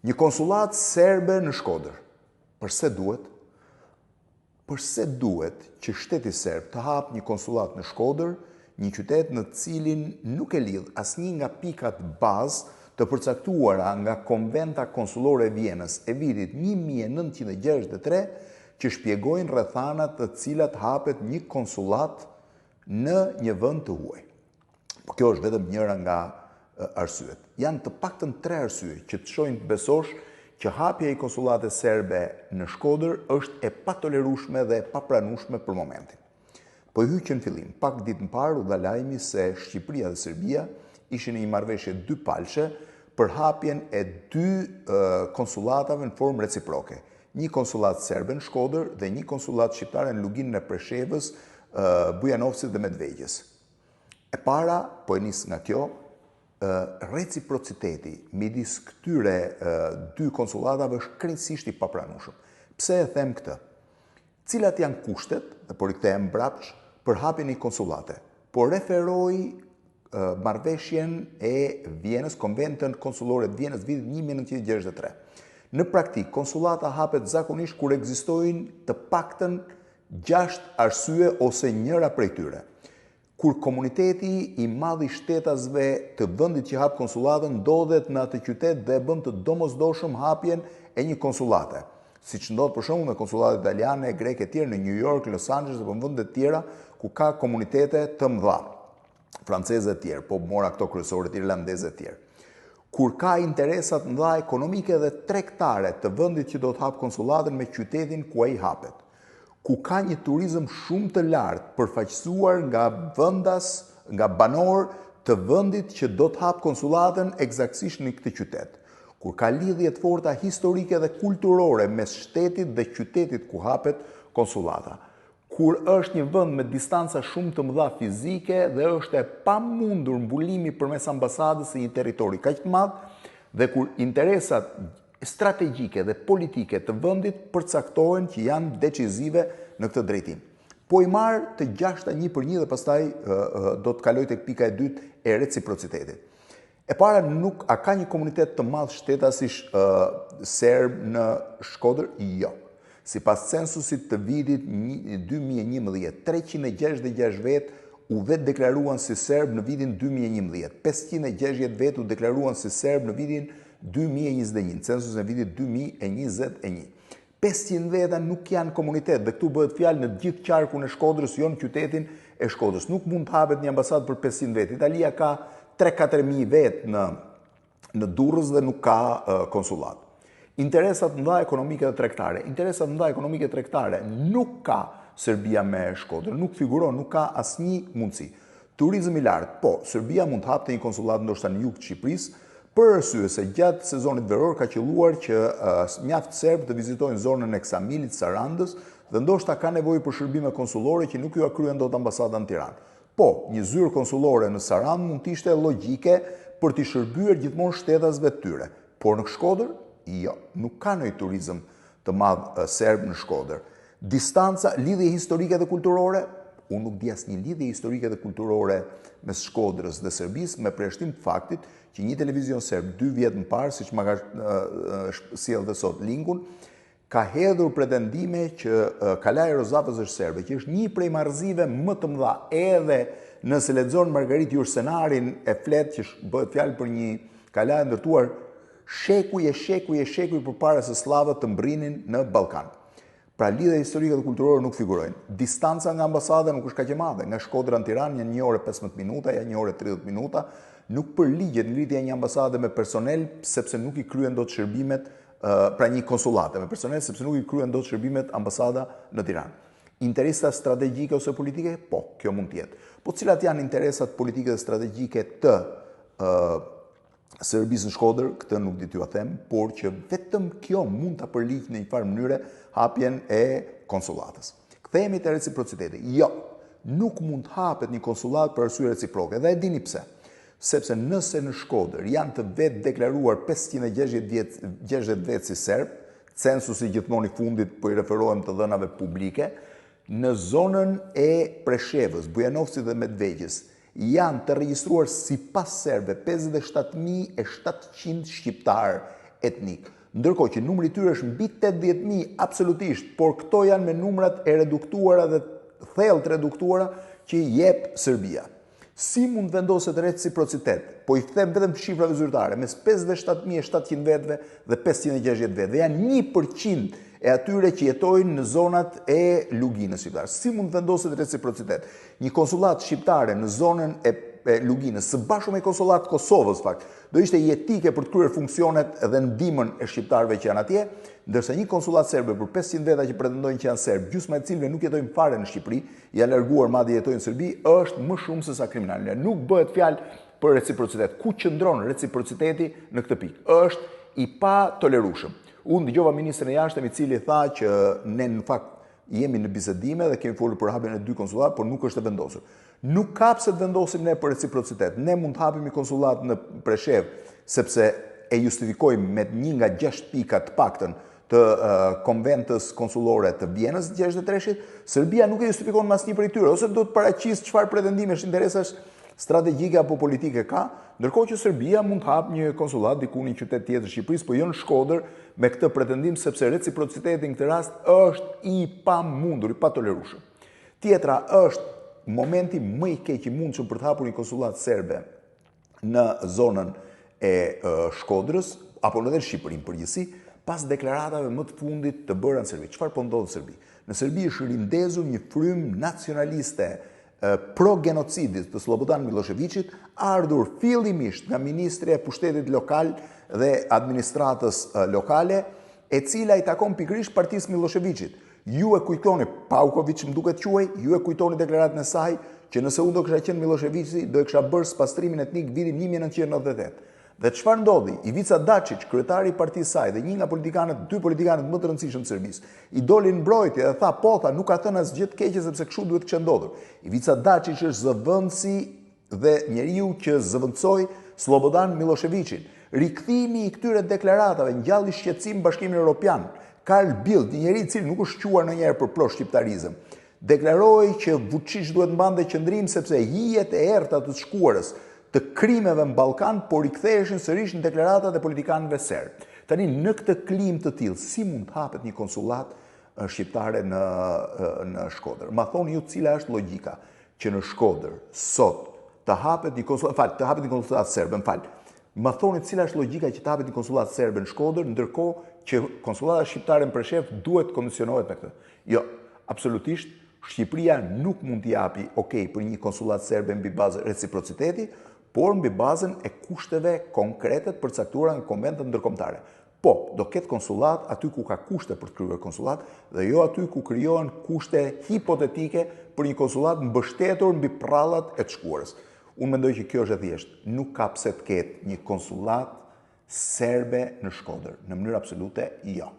Një konsulat serbe në Shkodër. Përse duhet? Përse duhet që shteti serb të hap një konsulat në Shkodër, një qytet në cilin nuk e lidh asnjë nga pikat bazë të përcaktuara nga konventa konsullore e Vienës e vitit 1963 që shpjegojnë rrethanat të cilat hapet një konsulat në një vend të huaj. Po kjo është vetëm njëra nga arsyet. Janë të paktën 3 arsye që të shojnë të besosh që hapja i konsullate serbe në Shkodër është e patolerueshme dhe e papranueshme për momentin. Po i hyqën fillim, pak ditë më parë u dha lajmi se Shqipëria dhe Serbia ishin në një marrëveshje dypalshe për hapjen e 2 konsullatave në formë reciproke. Një konsullat serbe në Shkodër dhe një konsullat shqiptare në Luginën e Preshevës, Bujanovcit dhe Medvegjes. E para, po e nis nga kjo, reciprociteti midis këtyre 2 konsullatave është krejtësisht i papranueshëm. Pse e them këtë? Cilat janë kushtet, dhe por i kthehem mbrapsht, për hapjen e konsullate? Po referoj marrëveshjen e Vienës, konventën konsullore të Vienës vitit 1963. Në praktik, konsullata hapet zakonisht kur ekzistojnë të paktën 6 arsye ose njëra prej tyre. Kur komuniteti i madh i shtetasve të vendit që hap konsullatën ndodhet në atë qytet dhe bën të domosdoshëm hapjen e një konsullate, siç ndodh për shembull me konsullatet italiane, greke e tjerë në New York, Los Angeles apo në vende të tjera ku ka komunitete të mëdha, franceze të tjerë, po mora këto kryesorët irlandeze të tjerë. Kur ka interesat mëdha ekonomike dhe tregtare të vendit që do të hap konsullatën me qytetin ku ai hapet, ku ka një turizëm shumë të lartë përfaqësuar nga banor të vendit që do të hap konsullatën eksaktësisht në këtë qytet, kur ka lidhje të forta historike dhe kulturore mes shtetit dhe qytetit ku hapet konsullata, kur është një vend me distanca shumë të mëdha fizike dhe është e pamundur mbulimi përmes ambasadës së një territori kaq të madh dhe kur interesat strategjike dhe politike të vendit përcaktohen që janë decizive në këtë drejtim. Po i marr të 6 një për një dhe pastaj do të kaloj tek pika e dytë e reciprocitetit. E para, a ka një komunitet të madh shtetash serb në Shkodër? Jo. Sipas censusit të vitit 2011, 366 vetë u vetë deklaruan si serb në vitin 2011, 560 vetë u deklaruan si serb në vitin 2021, census në vitit 2021. 500 veta nuk janë komunitet dhe këtu bëhet fjalë në gjithë qarkun e Shkodrës, jo në qytetin e Shkodrës. Nuk mund të hapet një ambasadë për 500 vetë. Italia ka 3-4.000 vetë në Durrës dhe nuk ka konsullat. Interesat mëdha ekonomike dhe tregtare. Interesat mëdha ekonomike dhe tregtare nuk ka Serbia me Shkodrën, nuk figuron, nuk ka asnjë mundësi. Turizëm i lartë, po, Serbia mund të hapte një konsullat ndoshta në jug të Shqipërisë, për arsye se gjatë sezonit veror ka qelluar që mjaft serb të vizitojnë zonën e Ksamilit, Sarandës dhe ndoshta ka nevojë për shërbime konsullore që nuk ju kryen dot ambasada në Tiranë. Po, një zyrë konsullore në Sarandë mund të ishte logjike për t'i shërbyer gjithmonë shtetasve të tyre, por në Shkodër, jo, nuk ka ndonjë turizëm të madh serb në Shkodër. Distanca, lidhje historike dhe kulturore, unë nuk di asnjë lidhje historike dhe kulturore mes Shkodrës dhe Serbisë me përjashtim të faktit që një televizion serb 2 vjet më parë, siç më ka sjell dhe sot linkun, ka hedhur pretendime që Kalaja e Rozavës është serbe, që është një prej marrëzive më të mëdha, edhe nëse lexon Margarit Jursenarin e flet që bëhet fjalë për një Kalaja ndërtuar shekuj përpara se slavët të mbrinin në Ballkan. Pra lidhja historike dhe kulturore nuk figurojnë. Distanca nga ambasada nuk është kaq e madhe. Nga Shkodra në Tiranë janë 1 orë 15 minuta, janë 1 orë 30 minuta. Nuk përligjet ngritja e një ambasade me personel sepse nuk i kryen dot shërbimet, pra një konsullate me personel sepse nuk i kryen dot shërbimet ambasada në Tiranë. Interesa strategjike ose politike? Po, kjo mund të jetë. Po cilat janë interesat politike dhe strategjike të Serbisë në Shkodër? Këtë nuk di t'ju a them, por që vetëm kjo mund ta përligjë në një farë mënyre hapjen e konsullatës. Kthehemi te reciprociteti. Jo, nuk mund të hapet një konsullat për arsye reciproke. Dhe e dini pse? Sepse nëse në Shkodër janë të vetë deklaruar 560 vetë si serb, censusi gjithmonë i fundit po i referohem të dhënave publike, në zonën e Preshevës, Bujanovcit dhe Medvegjes janë të regjistruar sipas serbe 57.700 shqiptarë etnik. Ndërkohë që numri i tyre është mbi 80.000 absolutisht, por këto janë me numrat e reduktuara dhe thellë reduktuara që i jep Serbia. Si mund vendoset reciprocitet? Po i them vetëm shifrave zyrtare, mes 57.700 vetëve dhe 560 vetëve. Janë 1% e atyre që jetojnë në zonat e luginës shqiptare. Si mund vendoset reciprocitet? Një konsulat shqiptare në zonën e luginës, së bashku me konsulat Kosovës, fakt, do ishte jetike për të kryer funksionet dhe ndihmën e shqiptarëve që janë atje, ndërsa një konsulat serbe për 500 veta që pretendojnë që janë serb, gjysma e cilëve nuk jetojnë fare në Shqipëri, janë larguar madje jetojnë në Serbi, është më shumë se sa kriminalë. Nuk bëhet fjalë për reciprocitet. Ku qëndron reciprociteti në këtë pikë? Është i patolerueshëm. Unë dëgjova ministrin e jashtëm i cili tha që ne në fakt jemi në bisedime dhe kemi folur për hapjen e 2 konsulat, por nuk është e vendosur. Nuk ka pse të vendosim ne për reciprocitet. Ne mund të hapim një konsulat në Preshev, sepse e justifikojmë me 1 nga 6 pika të paktën të konventës konsulore të Vjenës 63-shit. Serbia nuk e justifikon në asnjë prej tyre, ose do të paraqisë çfarë pretendimesh, interesash strategjike apo politike ka, ndërkohë që Serbia mund të hapë një konsulat diku në një qytet tjetër të Shqipërisë, po jo në Shkodër me këtë pretendim, sepse reciprociteti në këtë rast është i pamundur, i patolerueshëm. Tjetra është momenti më i keq i mundshëm për të hapur një konsulat serbe në zonën e Shkodrës apo në Shqipërinë përgjithësi, pas deklaratave më të fundit të bëra në Serbi. Çfarë po ndodh në Serbi? Në Serbi është rindezur një frym nacionaliste pro-genocidit të Slobodan Miloševićit, ardhur fillimisht nga Ministri e Pushtetit Lokal dhe Administratës Lokale, e cila i takon pikërisht partisë Miloševićit. Ju e kujtoni, Pauković më duket quaj, ju e kujtoni deklaratën e saj, që nëse unë do kisha qenë Miloševići, do e kisha bërë spastrimin etnik vitin 1998. Dhe çfarë ndodhi? Ivica Dačić, kryetari i partisë saj dhe një nga politikanët, 2 politikanët më të rëndësishëm të Serbisë, i dolin mbrojtje dhe tha, nuk ka thënë asgjë të keqe sepse kështu duhet kishte ndodhur. Ivica Dačić është zëvendësi dhe njeriu që zëvendësoi Slobodan Miloševićin. Rikthimi i këtyre deklaratave ngjalli shqetësim Bashkimin Evropian. Carl Bildt, një njeri i cili nuk është quar ndonjëherë për pro-shqiptarizëm, deklaroi që Vučić duhet mbante qendrim sepse hijet e errta të shkuarës të krimeve në Ballkan, por i ktheheshin sërish në deklaratat e politikanëve serb. Tani në këtë klim të tillë, si mund të hapet një konsullat shqiptare në Shkodër? Ma thoni ju cila është logjika që në Shkodër sot të hapet një konsullat serbe, Ma thoni cila është logjika që të hapet një konsullat serbe në Shkodër, ndërkohë që konsullata shqiptare në Preshev duhet kondicionohet me këtë. Jo, absolutisht Shqipëria nuk mund t'i japi për një konsullat serbe mbi bazë reciprociteti, por mbi bazën e kushteve konkrete të përcaktuara në konventet ndërkombëtare. Po, do ketë konsullat aty ku ka kushte për të krijuar konsullat dhe jo aty ku krijohen kushte hipotetike për një konsullat mbështetur mbi prallat e të shkuarës. Unë mendoj që kjo është e thjeshtë. Nuk ka pse të ketë një konsullat serbe në Shkodër. Në mënyrë absolute, jo.